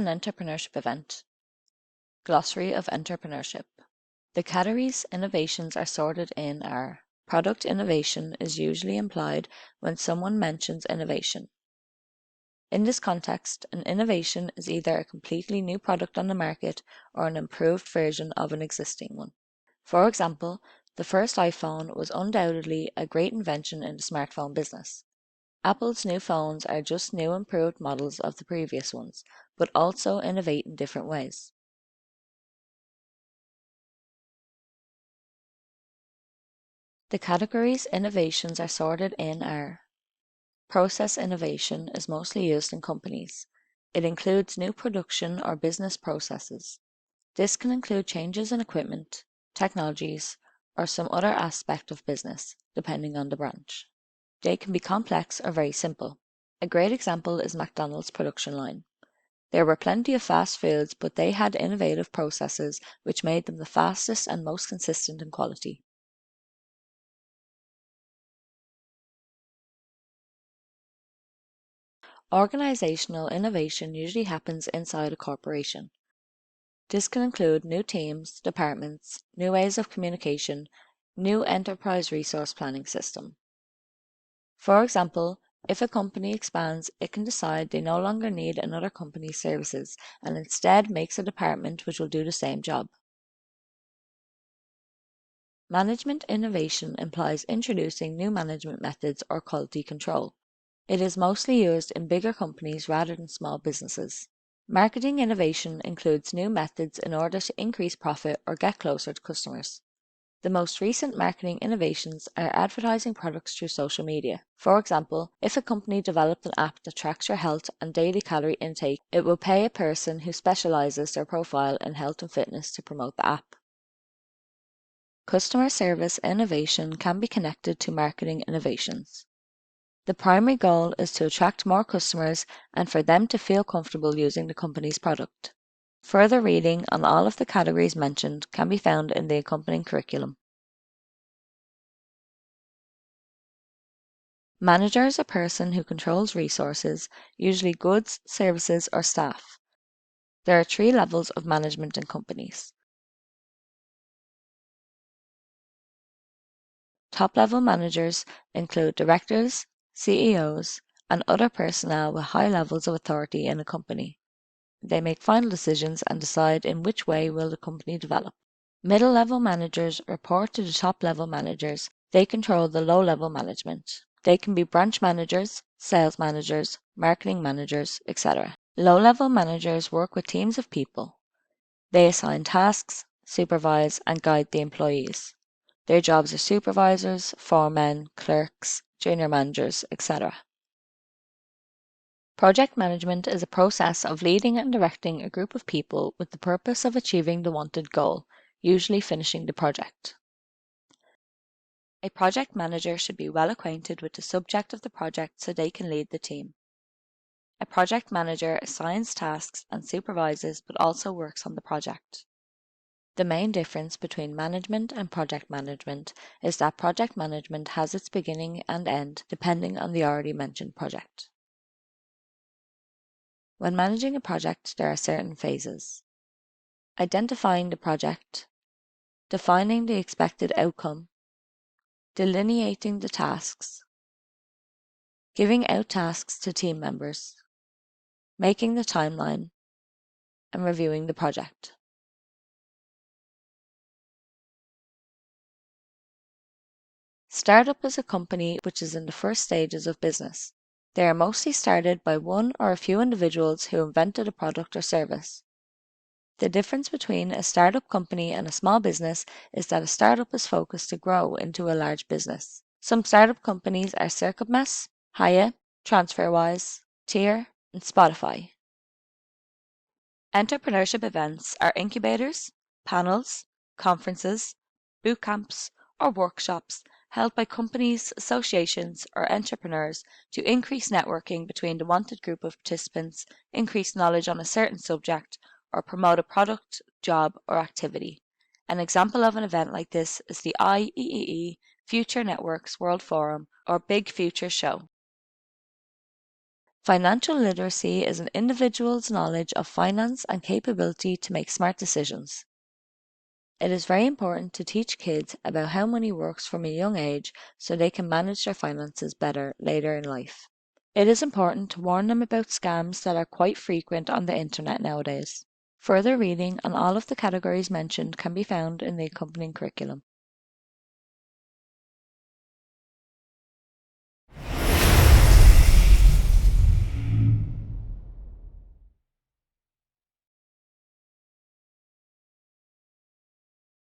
entrepreneurship event? Glossary of entrepreneurship. The categories innovations are sorted in are: product innovation is usually implied when someone mentions innovation. In this context, an innovation is either a completely new product on the market or an improved version of an existing one. For example, the first iPhone was undoubtedly a great invention in the smartphone business. Apple's new phones are just new improved models of the previous ones, but also innovate in different ways. The categories innovations are sorted in are: process innovation is mostly used in companies. It includes new production or business processes. This can include changes in equipment, technologies, or some other aspect of business, depending on the branch. They can be complex or very simple. A great example is McDonald's production line. There were plenty of fast foods, but they had innovative processes which made them the fastest and most consistent in quality. Organizational innovation usually happens inside a corporation. This can include new teams, departments, new ways of communication, new enterprise resource planning system. For example, if a company expands, it can decide they no longer need another company's services and instead makes a department which will do the same job. Management innovation implies introducing new management methods or quality control. It is mostly used in bigger companies rather than small businesses. Marketing innovation includes new methods in order to increase profit or get closer to customers. The most recent marketing innovations are advertising products through social media. For example, if a company developed an app that tracks your health and daily calorie intake, it will pay a person who specializes their profile in health and fitness to promote the app. Customer service innovation can be connected to marketing innovations. The primary goal is to attract more customers and for them to feel comfortable using the company's product. Further reading on all of the categories mentioned can be found in the accompanying curriculum. Manager is a person who controls resources, usually goods, services, or staff. There are 3 levels of management in companies. Top-level managers include directors, CEOs, and other personnel with high levels of authority in a company. They make final decisions and decide in which way will the company develop. Middle-level managers report to the top-level managers. They control the low-level management. They can be branch managers, sales managers, marketing managers, etc. Low-level managers work with teams of people. They assign tasks, supervise, and guide the employees. Their jobs are supervisors, foremen, clerks, junior managers, etc. Project management is a process of leading and directing a group of people with the purpose of achieving the wanted goal, usually finishing the project. A project manager should be well acquainted with the subject of the project so they can lead the team. A project manager assigns tasks and supervises but also works on the project. The main difference between management and project management is that project management has its beginning and end depending on the already mentioned project. When managing a project, there are certain phases: identifying the project, defining the expected outcome, delineating the tasks, giving out tasks to team members, making the timeline, and reviewing the project. Startup is a company which is in the first stages of business. They are mostly started by one or a few individuals who invented a product or service. The difference between a startup company and a small business is that a startup is focused to grow into a large business. Some startup companies are Circuitmess, Hiya, TransferWise, Tier, and Spotify. Entrepreneurship events are incubators, panels, conferences, boot camps, or workshops held by companies, associations, or entrepreneurs to increase networking between the wanted group of participants, increase knowledge on a certain subject, or promote a product, job, or activity. An example of an event like this is the IEEE Future Networks World Forum or Big Future Show. Financial literacy is an individual's knowledge of finance and capability to make smart decisions. It is very important to teach kids about how money works from a young age so they can manage their finances better later in life. It is important to warn them about scams that are quite frequent on the internet nowadays. Further reading on all of the categories mentioned can be found in the accompanying curriculum.